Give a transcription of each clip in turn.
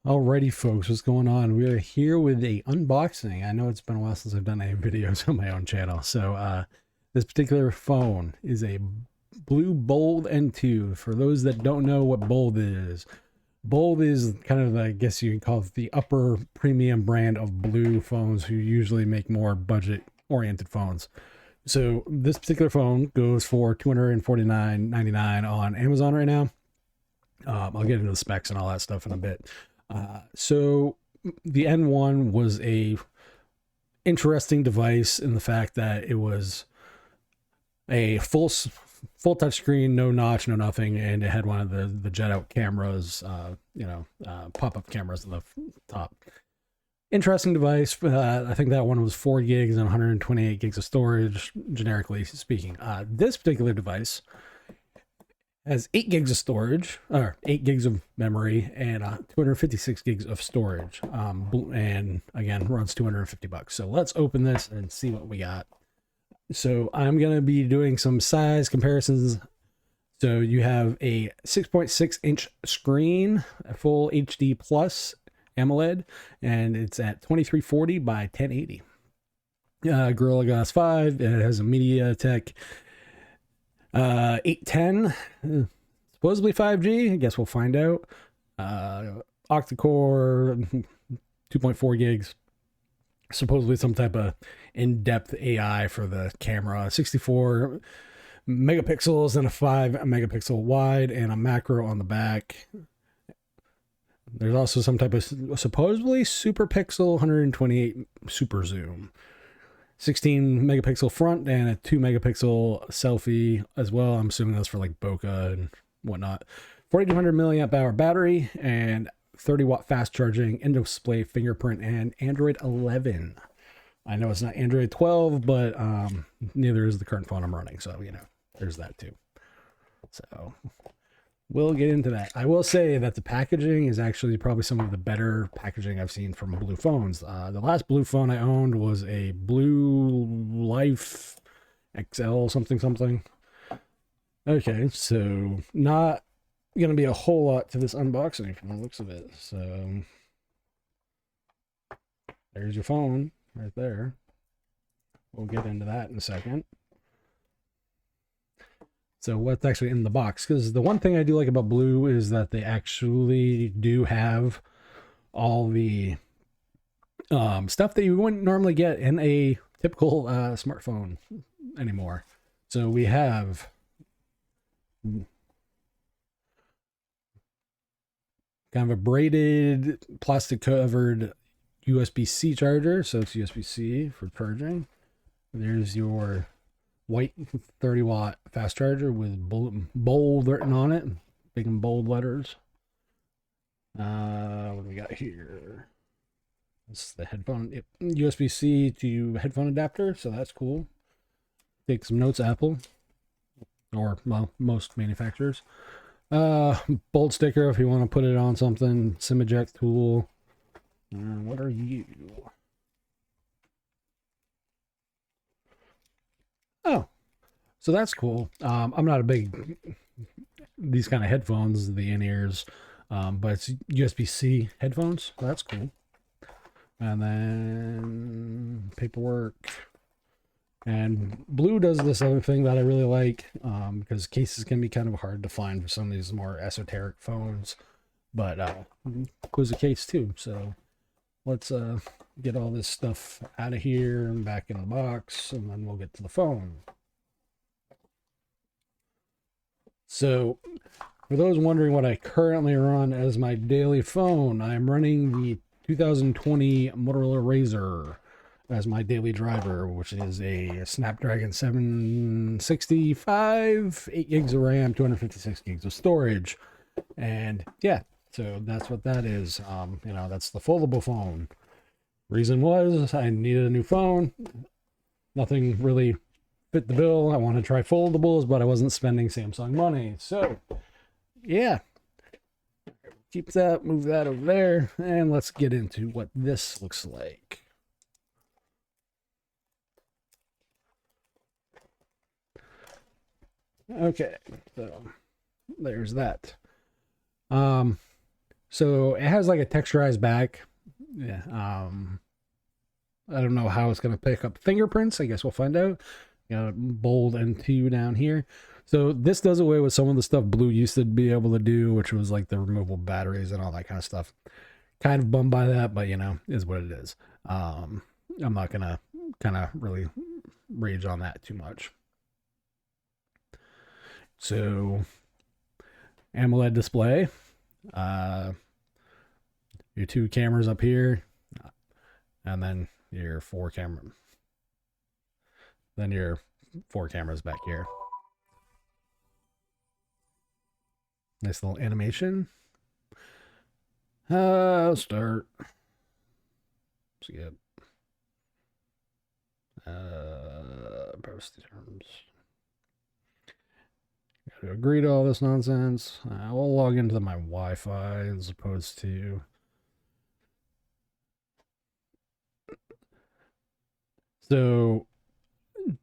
Alrighty, folks, what's going on? We are here with a unboxing. I know it's been a while since I've done any videos on my own channel. So this particular phone is a Blu Bold N2. For those that don't know what Bold is kind of, I guess you can call it the upper premium brand of Blue phones, who usually make more budget-oriented phones. So this particular phone goes for $249.99 on Amazon right now. I'll get into the specs and all that stuff in a bit. So the N1 was a interesting device in the fact that it was a full touchscreen, no notch, no nothing, and it had one of the jet out cameras, pop-up cameras on the top. Interesting device. I think that one was 4 gigs and 128 gigs of storage, generically speaking. This particular device has 8 gigs of storage, or 8 gigs of memory, and 256 gigs of storage. And again, runs $250. So let's open this and see what we got. So I'm going to be doing some size comparisons. So you have a 6.6-inch screen, a full HD plus AMOLED, and it's at 2340 by 1080. Gorilla Glass 5. It has a MediaTek 810, supposedly 5G. I guess we'll find out. Octa-core, 2.4 gigs. Supposedly some type of in-depth AI for the camera. 64 megapixels and a 5 megapixel wide and a macro on the back. There's also some type of supposedly super pixel 128 super zoom. 16 megapixel front and a 2 megapixel selfie as well. I'm assuming that's for like bokeh and whatnot. 4200 milliamp hour battery and 30 watt fast charging, in-display fingerprint, and Android 11. I know it's not Android 12, but neither is the current phone I'm running. So, there's that too. So we'll get into that. I will say that the packaging is actually probably some of the better packaging I've seen from Blue phones. The last Blue phone I owned was a Blue Life XL something. Okay, so not going to be a whole lot to this unboxing from the looks of it. So there's your phone right there. We'll get into that in a second. So what's actually in the box? Because the one thing I do like about Blue is that they actually do have all the stuff that you wouldn't normally get in a typical smartphone anymore. So we have kind of a braided plastic covered USB-C charger. So it's USB-C for charging. There's your white 30 watt fast charger with bold written on it, big and bold letters. What do we got here? This is the headphone, USB-C to headphone adapter, so that's cool. Take some notes, Apple, or well, most manufacturers. Bold sticker if you want to put it on something. SIM eject tool. What are you? Oh, so that's cool. I'm not a big these kind of headphones, the in-ears, but it's USB-C headphones. So that's cool. And then paperwork. And Blue does this other thing that I really like, because cases can be kind of hard to find for some of these more esoteric phones, but was a case too. So let's get all this stuff out of here and back in the box, and then we'll get to the phone. So for those wondering what I currently run as my daily phone, I'm running the 2020 Motorola Razr as my daily driver, which is a Snapdragon 765, 8 gigs of RAM, 256 gigs of storage. And yeah, so that's what that is. That's the foldable phone. Reason was I needed a new phone. Nothing really fit the bill. I want to try foldables, but I wasn't spending Samsung money. So yeah, keep that, move that over there, and let's get into what this looks like. Okay, so there's that. So it has like a texturized back. Yeah. I don't know how it's going to pick up fingerprints. I guess we'll find out. Got a Bold N2 down here. So this does away with some of the stuff Blue used to be able to do, which was like the removable batteries and all that kind of stuff. Kind of bummed by that, but you know, is what it is. I'm not going to kind of really rage on that too much. So AMOLED display. Your two cameras up here, and then your four cameras back here. Nice little animation. I'll start. Skip. Post terms. Got to agree to all this nonsense. I'll log into my Wi-Fi as opposed to. So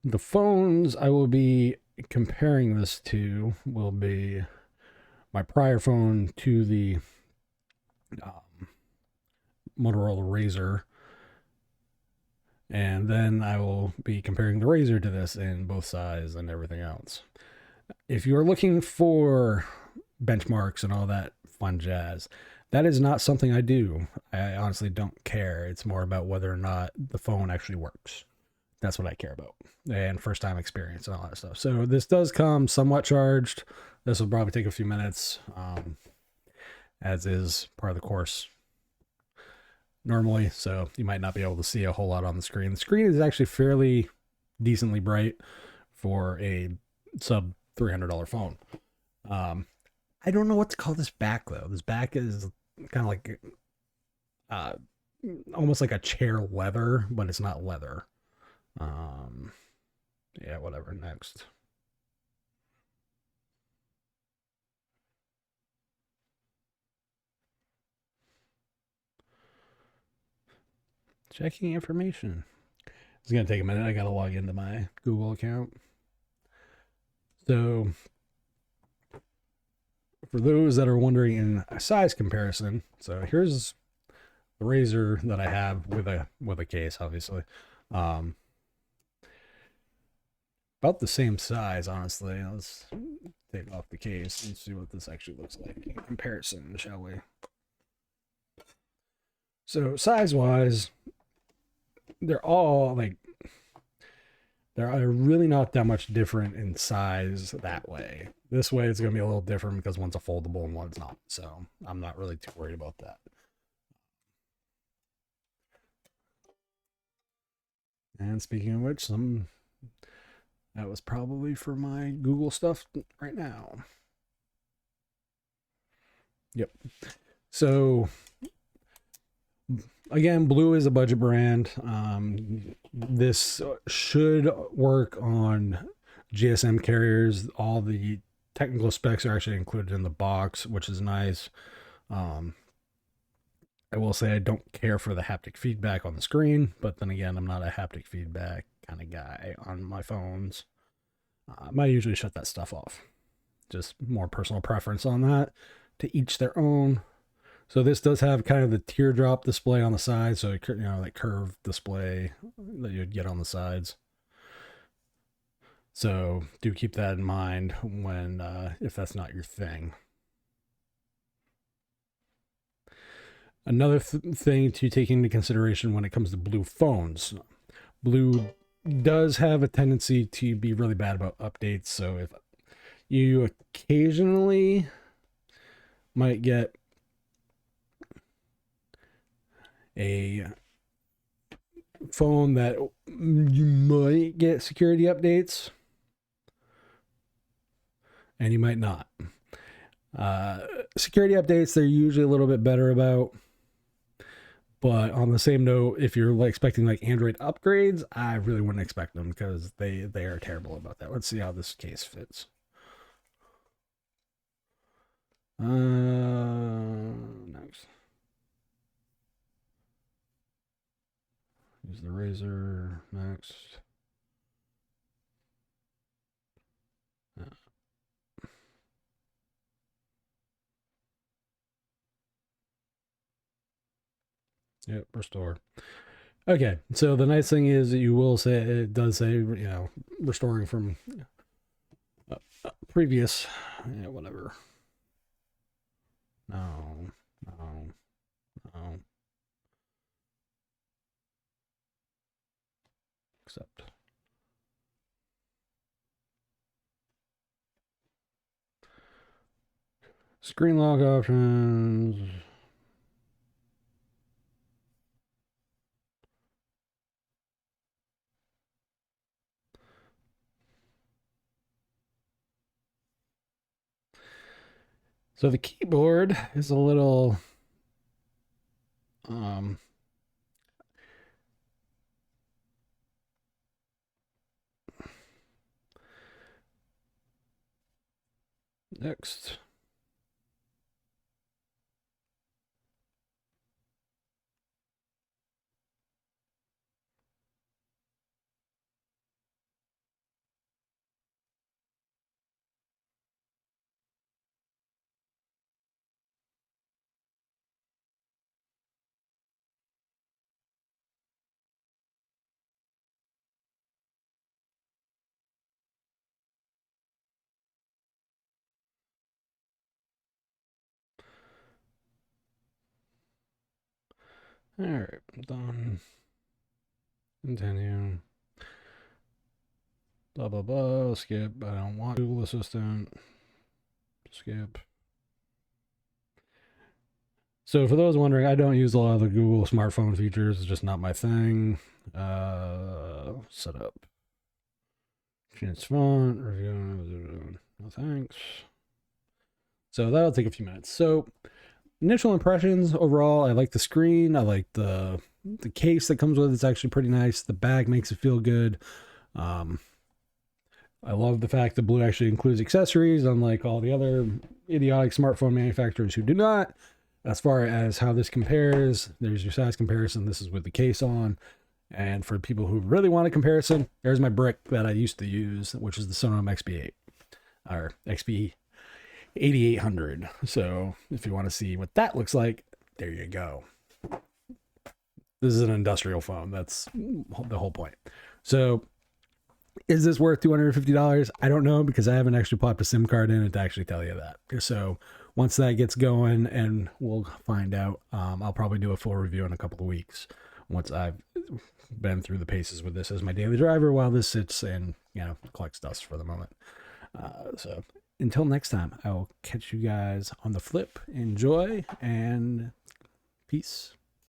the phones I will be comparing this to will be my prior phone to the Motorola Razr, and then I will be comparing the Razr to this in both size and everything else. If you're looking for benchmarks and all that fun jazz, that is not something I do. I honestly don't care. It's more about whether or not the phone actually works. That's what I care about. And first time experience and all that stuff. So this does come somewhat charged. This will probably take a few minutes, as is part of the course normally. So you might not be able to see a whole lot on the screen. The screen is actually fairly decently bright for a sub $300 phone. I don't know what to call this back though. This back is kind of like almost like a chair leather, but it's not leather. Yeah, whatever. Next. Checking information. It's gonna take a minute. I gotta log into my Google account. So for those that are wondering in a size comparison, so here's the Razr that I have with a case, obviously. About the same size, honestly. Let's take off the case and see what this actually looks like in comparison, shall we? So size-wise, they're all like, they're really not that much different in size that way. This way it's going to be a little different because one's a foldable and one's not. So I'm not really too worried about that. And speaking of which, that was probably for my Google stuff right now. Yep. So again, Blue is a budget brand. This should work on GSM carriers. All the technical specs are actually included in the box, which is nice. I will say I don't care for the haptic feedback on the screen, but then again, I'm not a haptic feedback kind of guy on my phones. I might usually shut that stuff off. Just more personal preference on that. To each their own. So this does have kind of the teardrop display on the side, so you know, like curved display that you'd get on the sides. So do keep that in mind when if that's not your thing. Another thing to take into consideration when it comes to Blue phones, Blue does have a tendency to be really bad about updates. So if you occasionally might get a phone that you might get security updates and you might not. Security updates, they're usually a little bit better about. But on the same note, if you're like expecting like Android upgrades, I really wouldn't expect them because they are terrible about that. Let's see how this case fits. Next. Use the Razr. Next. Yep, restore. Okay, so the nice thing is that you will say, it does say, you know, restoring from previous, yeah, whatever. No, no, no. Accept. Screen lock options. So the keyboard is a little next. All right, done. Continue. Blah blah blah. Skip. I don't want Google Assistant. Skip. So for those wondering, I don't use a lot of the Google smartphone features. It's just not my thing. Set up. Change font. Review. No thanks. So that'll take a few minutes. So initial impressions overall, I like the screen. I like the case that comes with it. It's actually pretty nice. The bag makes it feel good. I love the fact that Blu actually includes accessories, unlike all the other idiotic smartphone manufacturers who do not. As far as how this compares, there's your size comparison. This is with the case on. And for people who really want a comparison, there's my brick that I used to use, which is the Sonom XP8 or XP 8800. So if you want to see what that looks like, there you go. This is an industrial phone. That's the whole point. So is this worth $250? I don't know, because I haven't actually popped a SIM card in it to actually tell you that. So once that gets going, and we'll find out, I'll probably do a full review in a couple of weeks once I've been through the paces with this as my daily driver, while this sits and, you know, collects dust for the moment. So until next time, I will catch you guys on the flip. Enjoy and peace.